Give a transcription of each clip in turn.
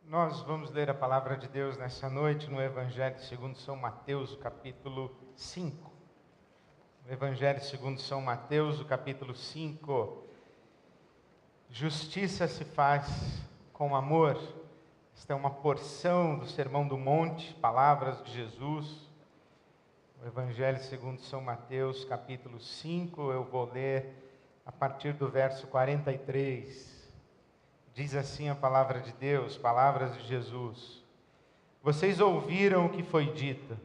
Nós vamos ler a palavra de Deus nessa noite no Evangelho segundo São Mateus, o capítulo 5. O Evangelho segundo São Mateus, o capítulo 5. Justiça se faz com amor. Esta é uma porção do Sermão do Monte, palavras de Jesus. O Evangelho segundo São Mateus, capítulo 5, eu vou ler a partir do verso 43. Diz assim a palavra de Deus, palavras de Jesus. Vocês ouviram o que foi dito: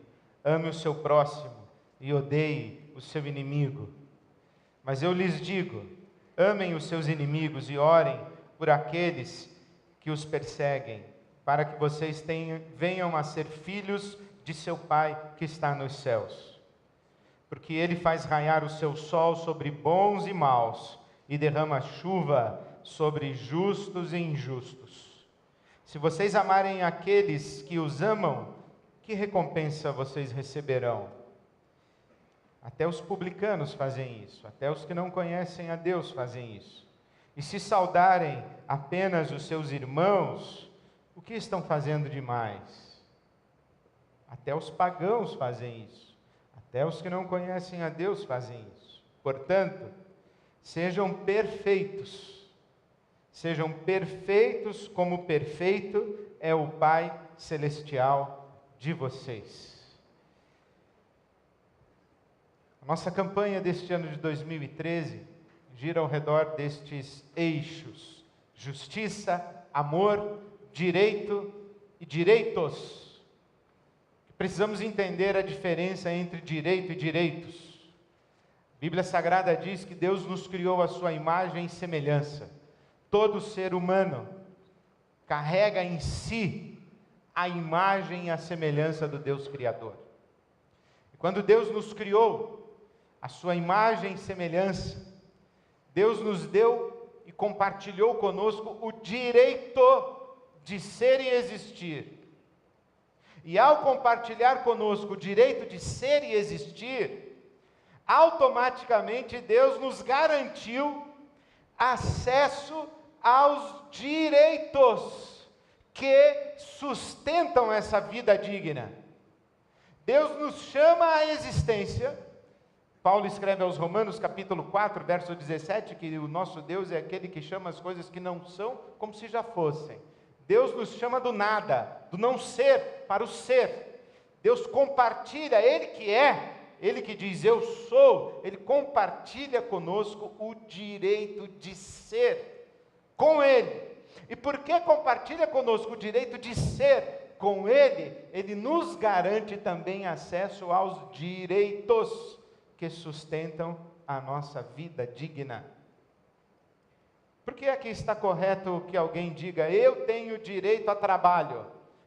ame o seu próximo e odeie o seu inimigo. Mas eu lhes digo: amem os seus inimigos e orem por aqueles que os perseguem, para que vocês venham a ser filhos de seu Pai que está nos céus. Porque Ele faz raiar o seu sol sobre bons e maus e derrama chuva sobre justos e injustos. Se vocês amarem aqueles que os amam, que recompensa vocês receberão? Até os publicanos fazem isso, até os que não conhecem a Deus fazem isso. E se saudarem apenas os seus irmãos, o que estão fazendo demais? Até os pagãos fazem isso, até os que não conhecem a Deus fazem isso. Portanto, sejam perfeitos como perfeito é o Pai Celestial de vocês. A nossa campanha deste ano de 2013 gira ao redor destes eixos: justiça, amor, direito e direitos. Precisamos entender a diferença entre direito e direitos. A Bíblia Sagrada diz que Deus nos criou à sua imagem e semelhança. Todo ser humano carrega em si a imagem e a semelhança do Deus Criador. E quando Deus nos criou, a sua imagem e semelhança, Deus nos deu e compartilhou conosco o direito de ser e existir. E ao compartilhar conosco o direito de ser e existir, automaticamente Deus nos garantiu acesso aos direitos que sustentam essa vida digna. Deus nos chama à existência. Paulo escreve aos Romanos, capítulo 4, verso 17, que o nosso Deus é aquele que chama as coisas que não são como se já fossem. Deus nos chama do nada, do não ser para o ser. Deus compartilha, Ele que é, Ele que diz eu sou, Ele compartilha conosco o direito de ser com Ele. E porque compartilha conosco o direito de ser com Ele, Ele nos garante também acesso aos direitos que sustentam a nossa vida digna. Por que é que está correto que alguém diga: eu tenho direito a trabalho,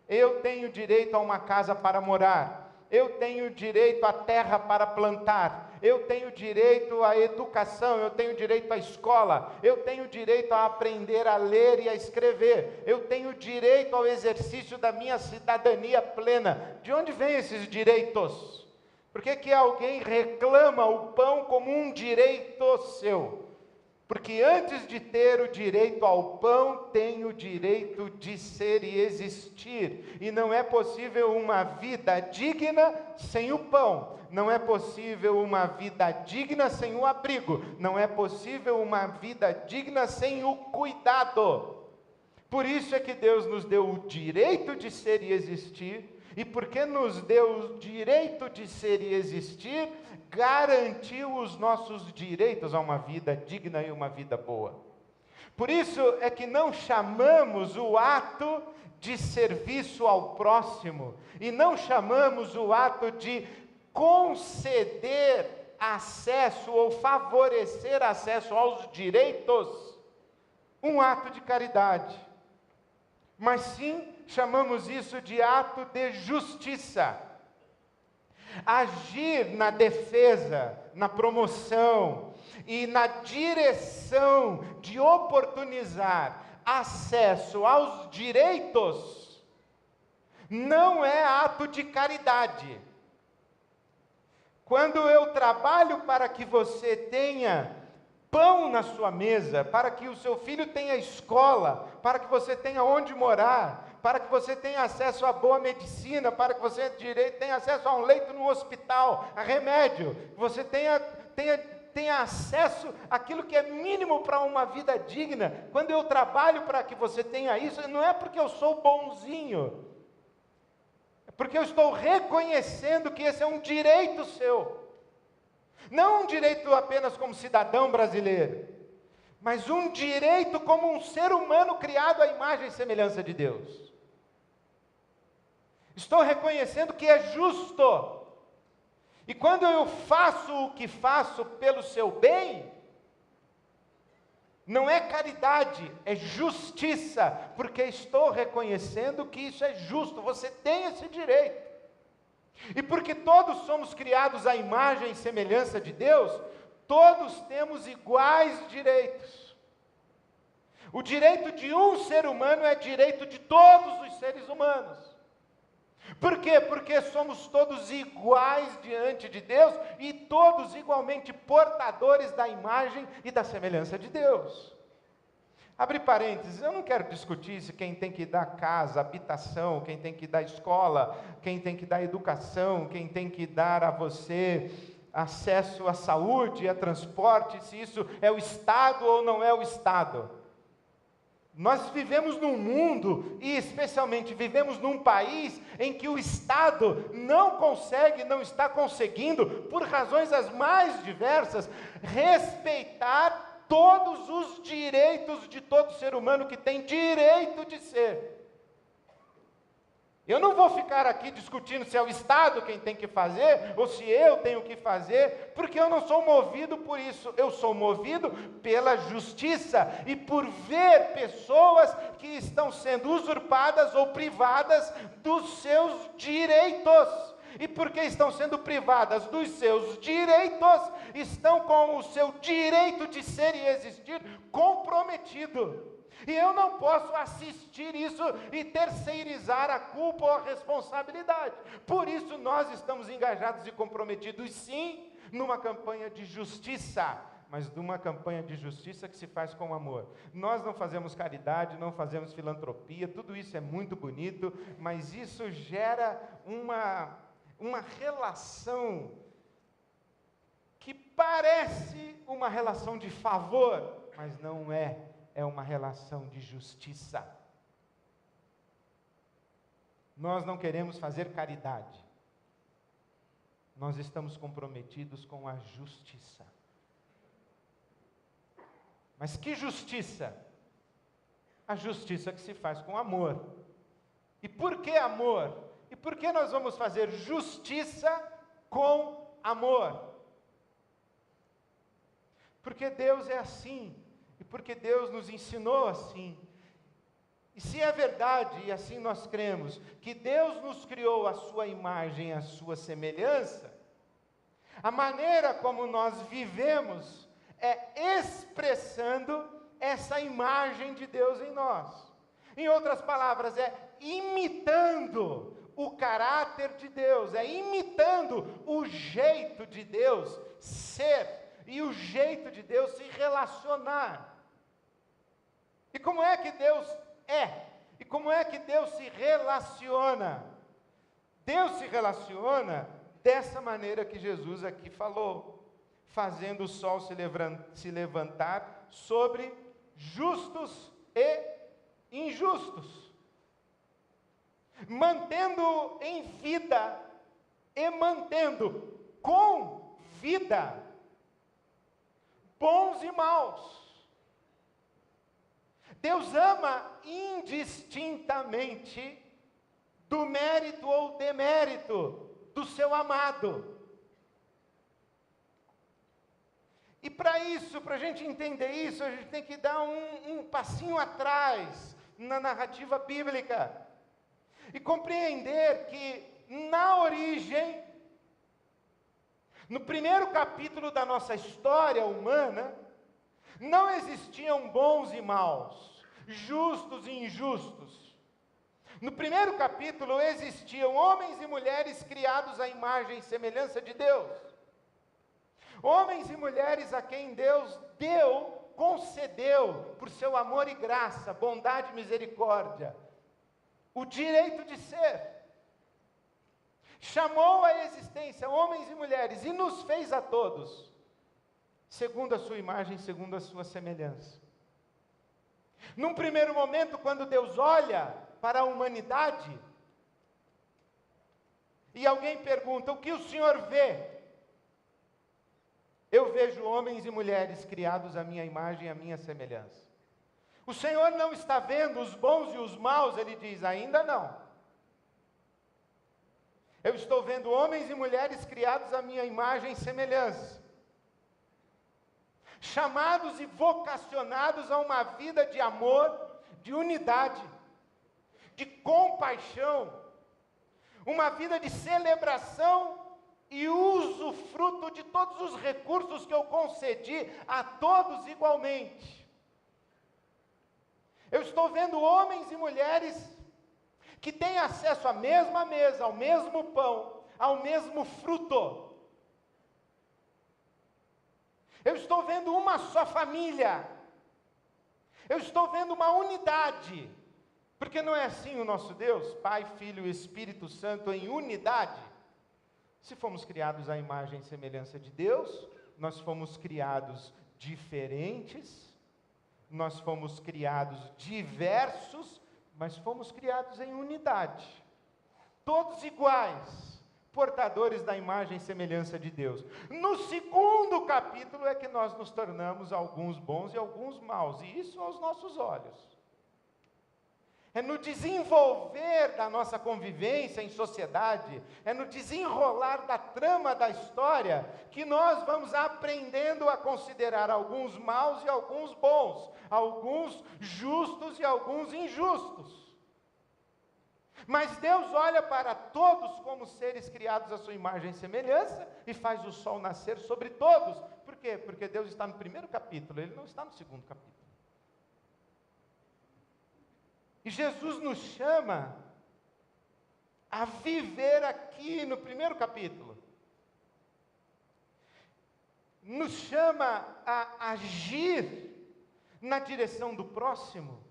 eu tenho direito a uma casa para morar, eu tenho direito à terra para plantar, eu tenho direito à educação, eu tenho direito à escola, eu tenho direito a aprender a ler e a escrever, eu tenho direito ao exercício da minha cidadania plena? De onde vêm esses direitos? Por que alguém reclama o pão como um direito seu? Porque antes de ter o direito ao pão, tem o direito de ser e existir. E não é possível uma vida digna sem o pão. Não é possível uma vida digna sem o abrigo. Não é possível uma vida digna sem o cuidado. Por isso é que Deus nos deu o direito de ser e existir. E porque nos deu o direito de ser e existir, garantiu os nossos direitos a uma vida digna e uma vida boa. Por isso é que não chamamos o ato de serviço ao próximo, e não chamamos o ato de conceder acesso ou favorecer acesso aos direitos, um ato de caridade, mas sim chamamos isso de ato de justiça. Agir na defesa, na promoção e na direção de oportunizar acesso aos direitos não é ato de caridade. Quando eu trabalho para que você tenha pão na sua mesa, para que o seu filho tenha escola, para que você tenha onde morar, para que você tenha acesso a boa medicina, para que você tenha acesso a um leito no hospital, a remédio, que você tenha acesso àquilo que é mínimo para uma vida digna. Quando eu trabalho para que você tenha isso, não é porque eu sou bonzinho, é porque eu estou reconhecendo que esse é um direito seu. Não um direito apenas como cidadão brasileiro, mas um direito como um ser humano criado à imagem e semelhança de Deus. Estou reconhecendo que é justo. E quando eu faço o que faço pelo seu bem, não é caridade, é justiça, porque estou reconhecendo que isso é justo, você tem esse direito. E porque todos somos criados à imagem e semelhança de Deus, todos temos iguais direitos. O direito de um ser humano é direito de todos os seres humanos. Por quê? Porque somos todos iguais diante de Deus e todos igualmente portadores da imagem e da semelhança de Deus. Abre parênteses, eu não quero discutir se quem tem que dar casa, habitação, quem tem que dar escola, quem tem que dar educação, quem tem que dar a você acesso à saúde, a transporte, se isso é o Estado ou não é o Estado. Nós vivemos num mundo, e especialmente vivemos num país, em que o Estado não está conseguindo, por razões as mais diversas, respeitar todos os direitos de todo ser humano que tem direito de ser. Eu não vou ficar aqui discutindo se é o Estado quem tem que fazer, ou se eu tenho que fazer, porque eu não sou movido por isso, eu sou movido pela justiça, e por ver pessoas que estão sendo usurpadas ou privadas dos seus direitos. E porque estão sendo privadas dos seus direitos, estão com o seu direito de ser e existir comprometido. E eu não posso assistir isso e terceirizar a culpa ou a responsabilidade. Por isso nós estamos engajados e comprometidos, sim, numa campanha de justiça, mas numa campanha de justiça que se faz com amor. Nós não fazemos caridade, não fazemos filantropia, tudo isso é muito bonito, mas isso gera uma relação que parece uma relação de favor, mas não é. É uma relação de justiça. Nós não queremos fazer caridade. Nós estamos comprometidos com a justiça. Mas que justiça? A justiça que se faz com amor. E por que amor? E por que nós vamos fazer justiça com amor? Porque Deus é assim. E porque Deus nos ensinou assim. E se é verdade, e assim nós cremos, que Deus nos criou a sua imagem, a sua semelhança, a maneira como nós vivemos é expressando essa imagem de Deus em nós. Em outras palavras, é imitando o caráter de Deus, é imitando o jeito de Deus ser, e o jeito de Deus se relacionar. E como é que Deus é? E como é que Deus se relaciona? Deus se relaciona dessa maneira que Jesus aqui falou, fazendo o sol se levantar sobre justos e injustos, mantendo em vida e mantendo com vida bons e maus. Deus ama indistintamente do mérito ou demérito do seu amado. E para isso, para a gente entender isso, a gente tem que dar um passinho atrás na narrativa bíblica e compreender que na origem, no primeiro capítulo da nossa história humana, não existiam bons e maus, justos e injustos. No primeiro capítulo existiam homens e mulheres criados à imagem e semelhança de Deus. Homens e mulheres a quem Deus concedeu, por seu amor e graça, bondade e misericórdia, o direito de ser. Chamou à existência homens e mulheres e nos fez a todos, segundo a sua imagem, segundo a sua semelhança. Num primeiro momento, quando Deus olha para a humanidade, e alguém pergunta, o que o Senhor vê? Eu vejo homens e mulheres criados à minha imagem e à minha semelhança. O Senhor não está vendo os bons e os maus, Ele diz, ainda não. Eu estou vendo homens e mulheres criados à minha imagem e semelhança, chamados e vocacionados a uma vida de amor, de unidade, de compaixão, uma vida de celebração e usufruto de todos os recursos que eu concedi a todos igualmente. Eu estou vendo homens e mulheres que têm acesso à mesma mesa, ao mesmo pão, ao mesmo fruto. Eu estou vendo uma só família. Eu estou vendo uma unidade. Porque não é assim o nosso Deus, Pai, Filho e Espírito Santo em unidade? Se fomos criados à imagem e semelhança de Deus, nós fomos criados diferentes, nós fomos criados diversos, mas fomos criados em unidade. Todos iguais, portadores da imagem e semelhança de Deus. No segundo capítulo é que nós nos tornamos alguns bons e alguns maus, e isso aos nossos olhos. É no desenvolver da nossa convivência em sociedade, é no desenrolar da trama da história, que nós vamos aprendendo a considerar alguns maus e alguns bons, alguns justos e alguns injustos. Mas Deus olha para todos como seres criados à sua imagem e semelhança, e faz o sol nascer sobre todos. Por quê? Porque Deus está no primeiro capítulo, Ele não está no segundo capítulo. E Jesus nos chama a viver aqui no primeiro capítulo. Nos chama a agir na direção do próximo,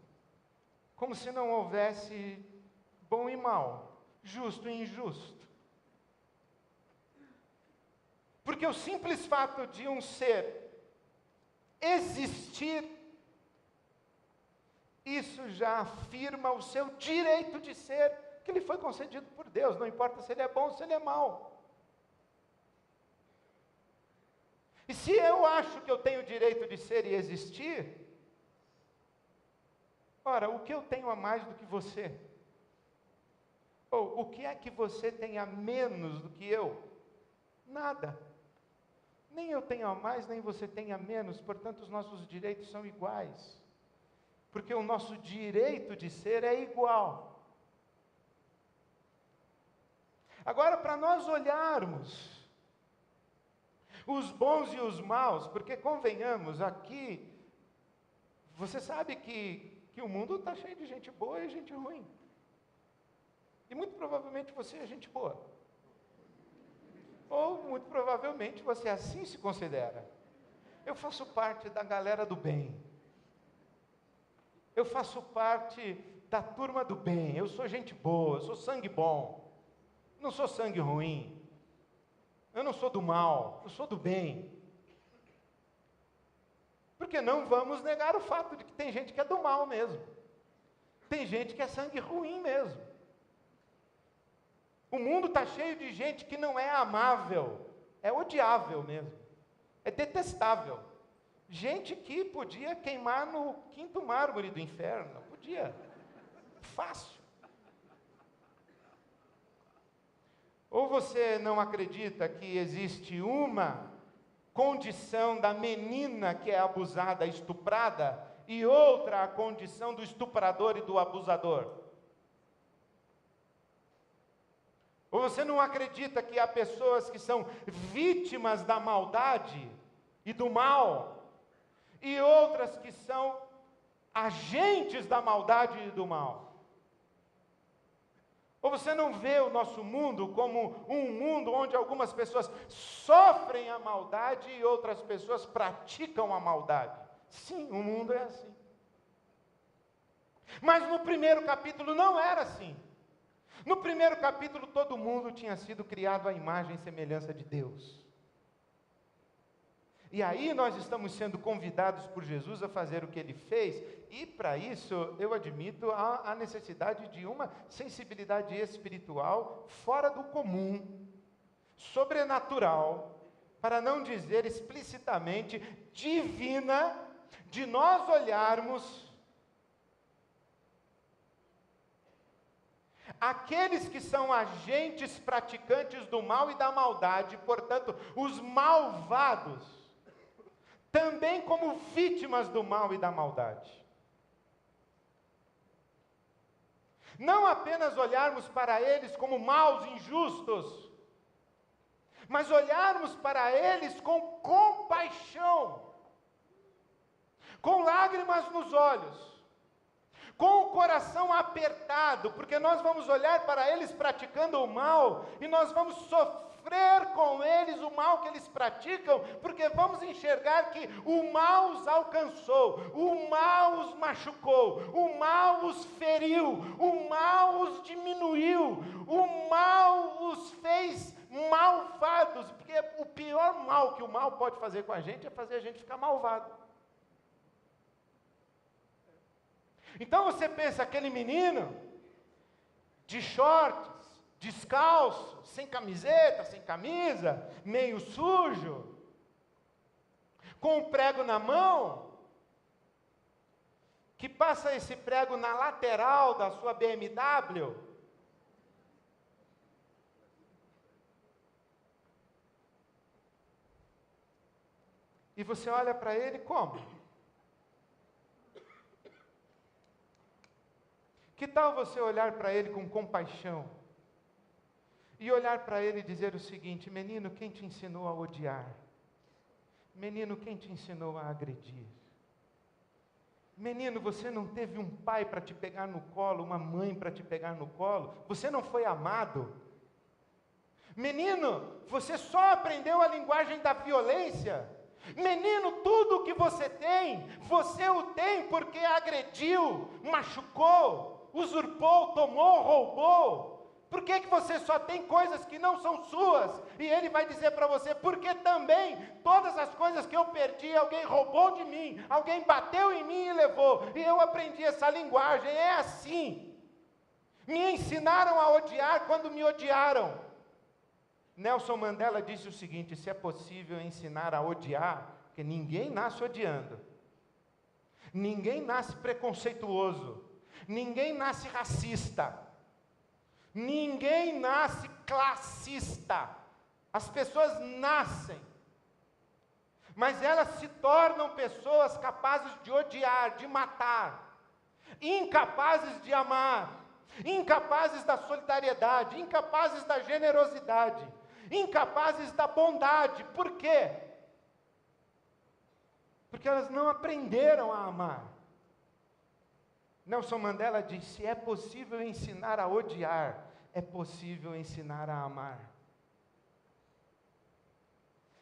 como se não houvesse bom e mal, justo e injusto. Porque o simples fato de um ser existir, isso já afirma o seu direito de ser, que lhe foi concedido por Deus, não importa se ele é bom ou se ele é mau. E se eu acho que eu tenho o direito de ser e existir, ora, o que eu tenho a mais do que você? Ou o que é que você tem a menos do que eu? Nada. Nem eu tenho a mais, nem você tem a menos, portanto os nossos direitos são iguais. Porque o nosso direito de ser é igual. Agora, para nós olharmos os bons e os maus, porque convenhamos, aqui, você sabe que o mundo está cheio de gente boa e gente ruim. E muito provavelmente você é gente boa. Ou muito provavelmente você assim se considera. Eu faço parte da galera do bem. Eu faço parte da turma do bem, eu sou gente boa, eu sou sangue bom, não sou sangue ruim, eu não sou do mal, eu sou do bem. Porque não vamos negar o fato de que tem gente que é do mal mesmo, tem gente que é sangue ruim mesmo. O mundo está cheio de gente que não é amável, é odiável mesmo, é detestável. Gente que podia queimar no quinto mármore do inferno, podia, fácil. Ou você não acredita que existe uma condição da menina que é abusada, estuprada, e outra a condição do estuprador e do abusador? Ou você não acredita que há pessoas que são vítimas da maldade e do mal, e outras que são agentes da maldade e do mal? Ou você não vê o nosso mundo como um mundo onde algumas pessoas sofrem a maldade e outras pessoas praticam a maldade? Sim, o mundo é assim. Mas no primeiro capítulo não era assim. No primeiro capítulo todo mundo tinha sido criado à imagem e semelhança de Deus. E aí nós estamos sendo convidados por Jesus a fazer o que Ele fez, e para isso, eu admito, há a necessidade de uma sensibilidade espiritual fora do comum, sobrenatural, para não dizer explicitamente divina, de nós olharmos aqueles que são agentes praticantes do mal e da maldade, portanto, os malvados, também como vítimas do mal e da maldade. Não apenas olharmos para eles como maus, injustos, mas olharmos para eles com compaixão, com lágrimas nos olhos, com o coração apertado, porque nós vamos olhar para eles praticando o mal, e nós vamos sofrer com eles o mal que eles praticam, porque vamos enxergar que o mal os alcançou, o mal os machucou, o mal os feriu, o mal os diminuiu, o mal os fez malvados, porque o pior mal que o mal pode fazer com a gente é fazer a gente ficar malvado. Então você pensa, aquele menino de shorts, descalço, sem camiseta, sem camisa, meio sujo, com um prego na mão, que passa esse prego na lateral da sua BMW, e você olha para ele como? Que tal você olhar para ele com compaixão? E olhar para ele e dizer o seguinte: menino, quem te ensinou a odiar? Menino, quem te ensinou a agredir? Menino, você não teve um pai para te pegar no colo, uma mãe para te pegar no colo? Você não foi amado? Menino, você só aprendeu a linguagem da violência? Menino, tudo o que você o tem porque agrediu, machucou, usurpou, tomou, roubou. Por que você só tem coisas que não são suas? E ele vai dizer para você: porque também todas as coisas que eu perdi, alguém roubou de mim, alguém bateu em mim e levou, e eu aprendi essa linguagem, é assim. Me ensinaram a odiar quando me odiaram. Nelson Mandela disse o seguinte: se é possível ensinar a odiar, porque ninguém nasce odiando, ninguém nasce preconceituoso, ninguém nasce racista, ninguém nasce classista. As pessoas nascem, mas elas se tornam pessoas capazes de odiar, de matar, incapazes de amar, incapazes da solidariedade, incapazes da generosidade, incapazes da bondade. Por quê? Porque elas não aprenderam a amar. Nelson Mandela disse: se é possível ensinar a odiar, é possível ensinar a amar.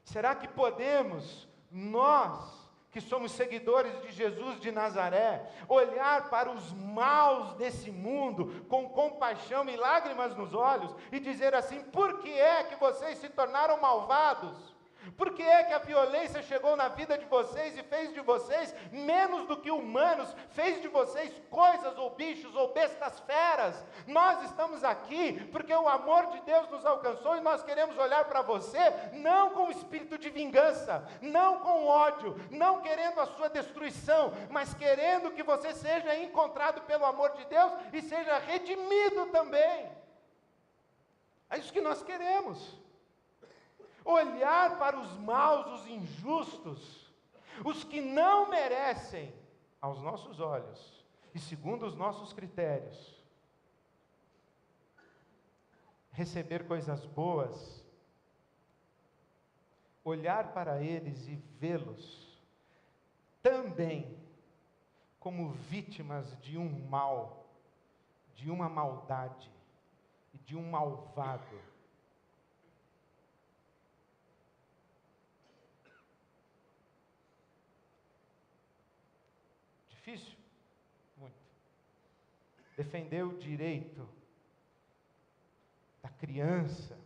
Será que podemos, nós, que somos seguidores de Jesus de Nazaré, olhar para os maus desse mundo com compaixão e lágrimas nos olhos e dizer assim: por que é que vocês se tornaram malvados? Por que é que a violência chegou na vida de vocês e fez de vocês menos do que humanos, fez de vocês coisas ou bichos ou bestas feras? Nós estamos aqui porque o amor de Deus nos alcançou e nós queremos olhar para você não com espírito de vingança, não com ódio, não querendo a sua destruição, mas querendo que você seja encontrado pelo amor de Deus e seja redimido também. É isso que nós queremos. Olhar para os maus, os injustos, os que não merecem, aos nossos olhos, e segundo os nossos critérios, receber coisas boas, olhar para eles e vê-los também como vítimas de um mal, de uma maldade e de um malvado. Difícil? Muito. defender o direito da criança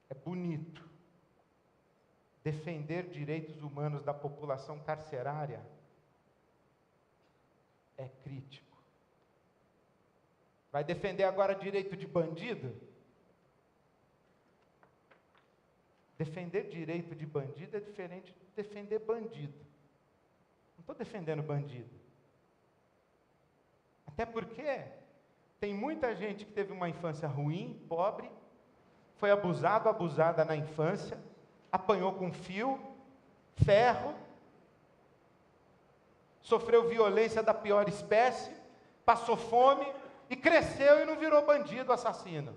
é bonito. Defender direitos humanos da população carcerária é crítico. Vai defender agora direito de bandido? Defender direito de bandido é diferente de defender bandido. Não estou defendendo bandido. Até porque tem muita gente que teve uma infância ruim, pobre, foi abusado, abusada na infância, apanhou com fio, ferro, sofreu violência da pior espécie, passou fome e cresceu e não virou bandido, assassino.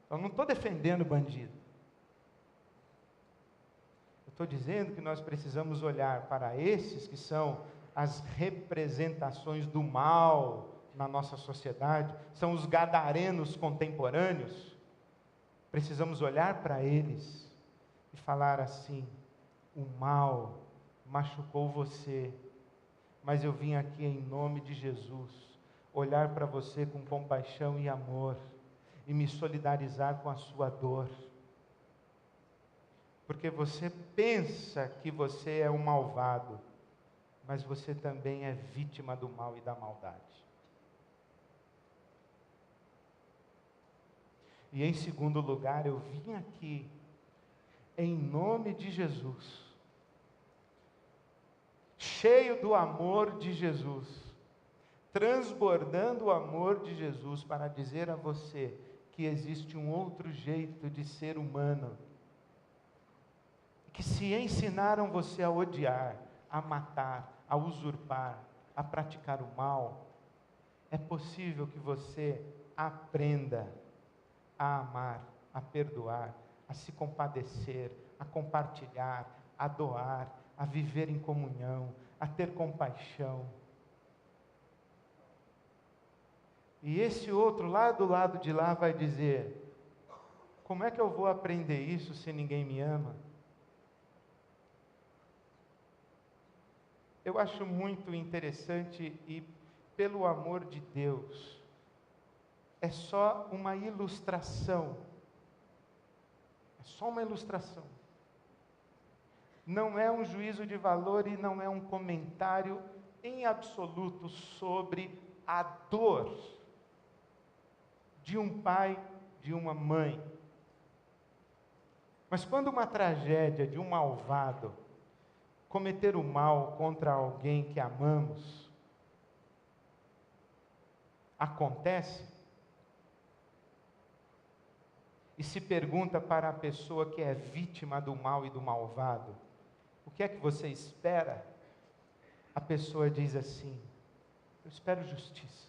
Eu não estou defendendo bandido. Eu estou dizendo que nós precisamos olhar para esses que são as representações do mal na nossa sociedade, são os gadarenos contemporâneos. Precisamos olhar para eles e falar assim: o mal machucou você, mas eu vim aqui em nome de Jesus, olhar para você com compaixão e amor, e me solidarizar com a sua dor. Porque você pensa que você é um malvado, mas você também é vítima do mal e da maldade. E em segundo lugar, eu vim aqui em nome de Jesus, cheio do amor de Jesus, transbordando o amor de Jesus para dizer a você que existe um outro jeito de ser humano, que se ensinaram você a odiar, a matar, a usurpar, a praticar o mal, é possível que você aprenda a amar, a perdoar, a se compadecer, a compartilhar, a doar, a viver em comunhão, a ter compaixão. E esse outro lá do lado de lá vai dizer: como é que eu vou aprender isso se ninguém me ama? Eu acho muito interessante e, pelo amor de Deus, é só uma ilustração. É só uma ilustração. Não é um juízo de valor e não é um comentário em absoluto sobre a dor de um pai, de uma mãe. Mas quando uma tragédia de um malvado cometer o mal contra alguém que amamos acontece, e se pergunta para a pessoa que é vítima do mal e do malvado: o que é que você espera? A pessoa diz assim: eu espero justiça.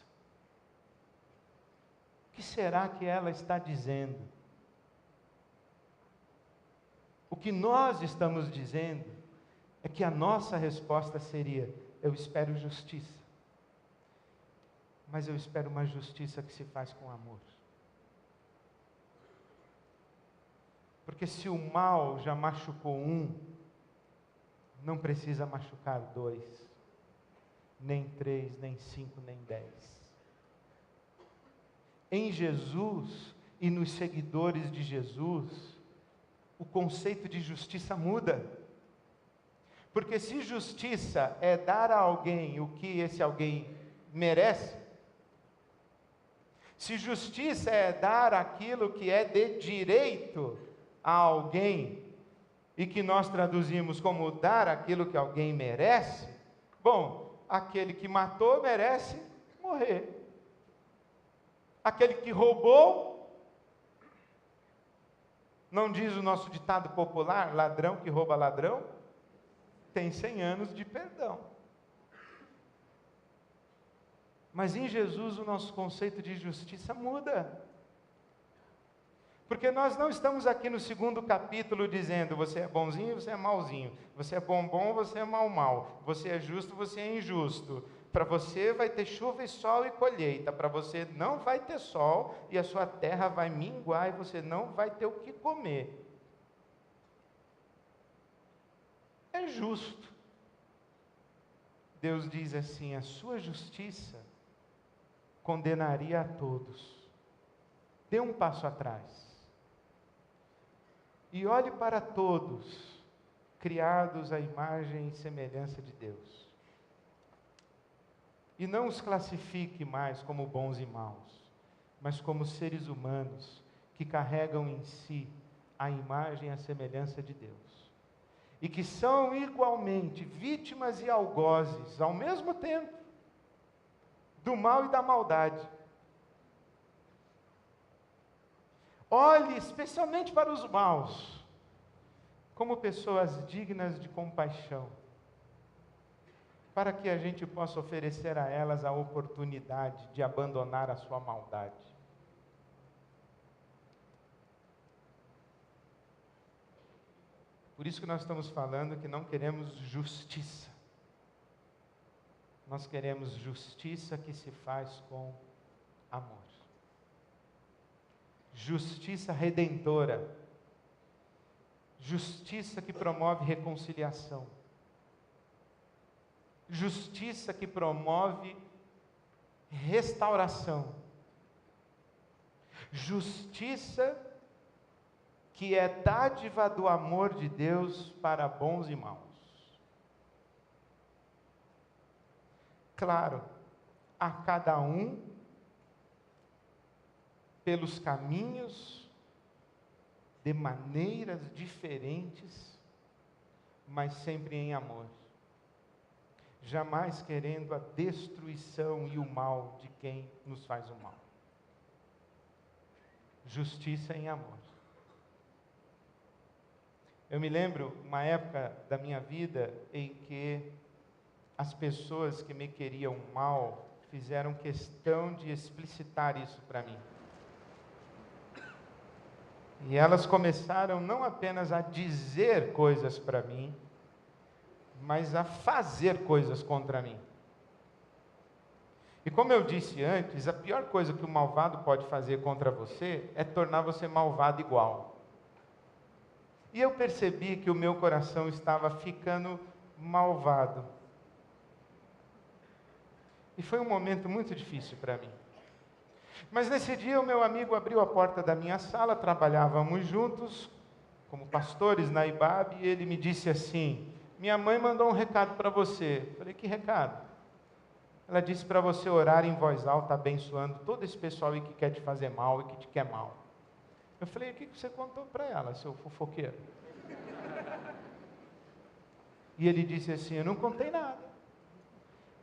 O que será que ela está dizendo? O que nós estamos dizendo é que a nossa resposta seria: eu espero justiça. Mas eu espero uma justiça que se faz com amor. Porque se o mal já machucou um, não precisa machucar 2, nem 3, nem 5, nem 10. Em Jesus e nos seguidores de Jesus, o conceito de justiça muda. Porque se justiça é dar a alguém o que esse alguém merece, se justiça é dar aquilo que é de direito a alguém, e que nós traduzimos como dar aquilo que alguém merece, bom, aquele que matou merece morrer. Aquele que roubou, não diz o nosso ditado popular, ladrão que rouba ladrão, tem 100 anos de perdão. Mas em Jesus o nosso conceito de justiça muda. Porque nós não estamos aqui no segundo capítulo dizendo: você é bonzinho, você é malzinho, você é bom, você é mal, você é justo, você é injusto. Para você vai ter chuva e sol e colheita, para você não vai ter sol e a sua terra vai minguar e você não vai ter o que comer. É justo. Deus diz assim: a sua justiça condenaria a todos. Dê um passo atrás. E olhe para todos, criados à imagem e semelhança de Deus. E não os classifique mais como bons e maus, mas como seres humanos que carregam em si a imagem e a semelhança de Deus. E que são igualmente vítimas e algozes, ao mesmo tempo, do mal e da maldade. Olhe especialmente para os maus, como pessoas dignas de compaixão, para que a gente possa oferecer a elas a oportunidade de abandonar a sua maldade. Por isso que nós estamos falando que não queremos justiça. Nós queremos justiça que se faz com amor. Justiça redentora. Justiça que promove reconciliação. Justiça que promove restauração. Justiça que é dádiva do amor de Deus para bons e maus. Claro, a cada um pelos caminhos, de maneiras diferentes, mas sempre em amor. Jamais querendo a destruição e o mal de quem nos faz o mal. Justiça em amor. Eu me lembro uma época da minha vida em que as pessoas que me queriam mal fizeram questão de explicitar isso para mim. E elas começaram não apenas a dizer coisas para mim, mas a fazer coisas contra mim. E como eu disse antes, a pior coisa que o malvado pode fazer contra você é tornar você malvado igual. E eu percebi que o meu coração estava ficando malvado. E foi um momento muito difícil para mim. Mas nesse dia o meu amigo abriu a porta da minha sala, trabalhávamos juntos, como pastores na IBAB, e ele me disse assim: minha mãe mandou um recado para você. Eu falei: que recado? Ela disse para você orar em voz alta, abençoando todo esse pessoal aí que quer te fazer mal e que te quer mal. Eu falei: o que você contou para ela, seu fofoqueiro? E ele disse assim: eu não contei nada.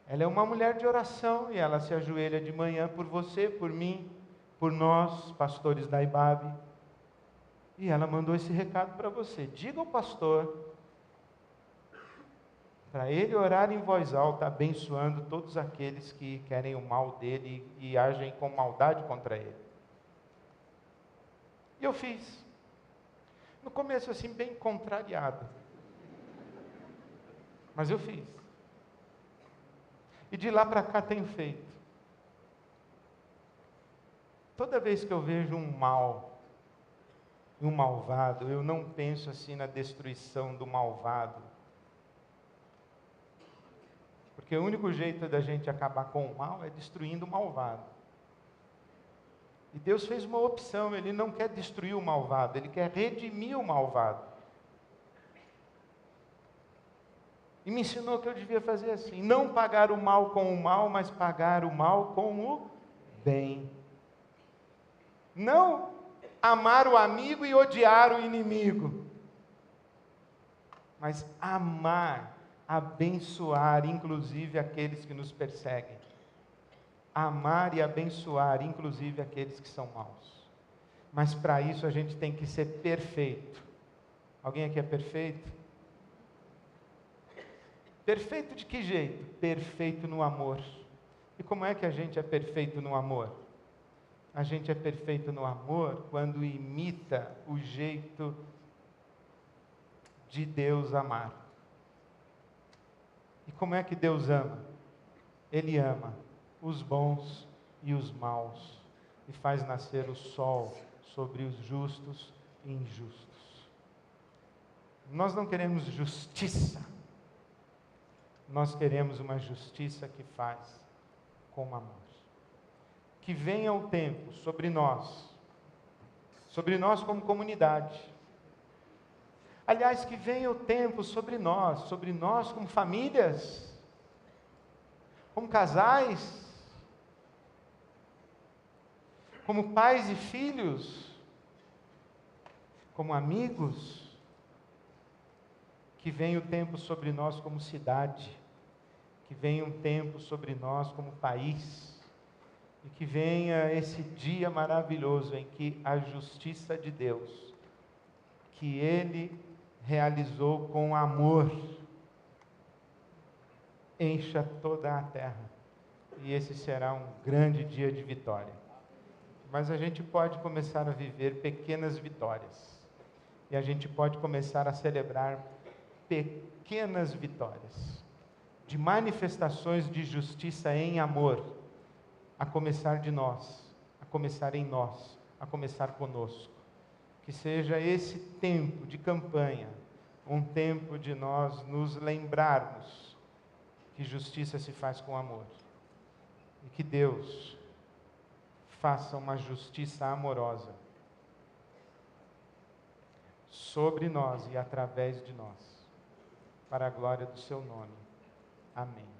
Ela é uma mulher de oração e ela se ajoelha de manhã por você, por mim, por nós, pastores da IBAB. E ela mandou esse recado para você. Diga ao pastor para ele orar em voz alta, abençoando todos aqueles que querem o mal dele e agem com maldade contra ele. E eu fiz. No começo assim, bem contrariado. Mas eu fiz. E de lá para cá tenho feito. Toda vez que eu vejo um mal, um malvado, eu não penso assim na destruição do malvado. Porque o único jeito da gente acabar com o mal é destruindo o malvado. E Deus fez uma opção, Ele não quer destruir o malvado, Ele quer redimir o malvado. E me ensinou que eu devia fazer assim, não pagar o mal com o mal, mas pagar o mal com o bem. Não amar o amigo e odiar o inimigo, mas amar, abençoar, inclusive aqueles que nos perseguem. Amar e abençoar, inclusive aqueles que são maus. Mas para isso a gente tem que ser perfeito. Alguém aqui é perfeito? Perfeito de que jeito? Perfeito no amor. E como é que a gente é perfeito no amor? A gente é perfeito no amor quando imita o jeito de Deus amar. E como é que Deus ama? Ele ama os bons e os maus, e faz nascer o sol sobre os justos e injustos. Nós não queremos justiça. Nós queremos uma justiça que faz com amor. Que venha o tempo sobre nós como comunidade. Aliás, que venha o tempo sobre nós como famílias, como casais, como pais e filhos, como amigos. Que venha o tempo sobre nós como cidade, que venha um tempo sobre nós como país, e que venha esse dia maravilhoso em que a justiça de Deus, que Ele realizou com amor, encha toda a terra, e esse será um grande dia de vitória. Mas a gente pode começar a viver pequenas vitórias, e a gente pode começar a celebrar pequenas vitórias, de manifestações de justiça em amor, a começar de nós, a começar em nós, a começar conosco. Que seja esse tempo de campanha, um tempo de nós nos lembrarmos que justiça se faz com amor. E que Deus faça uma justiça amorosa sobre nós e através de nós, para a glória do seu nome. Amém.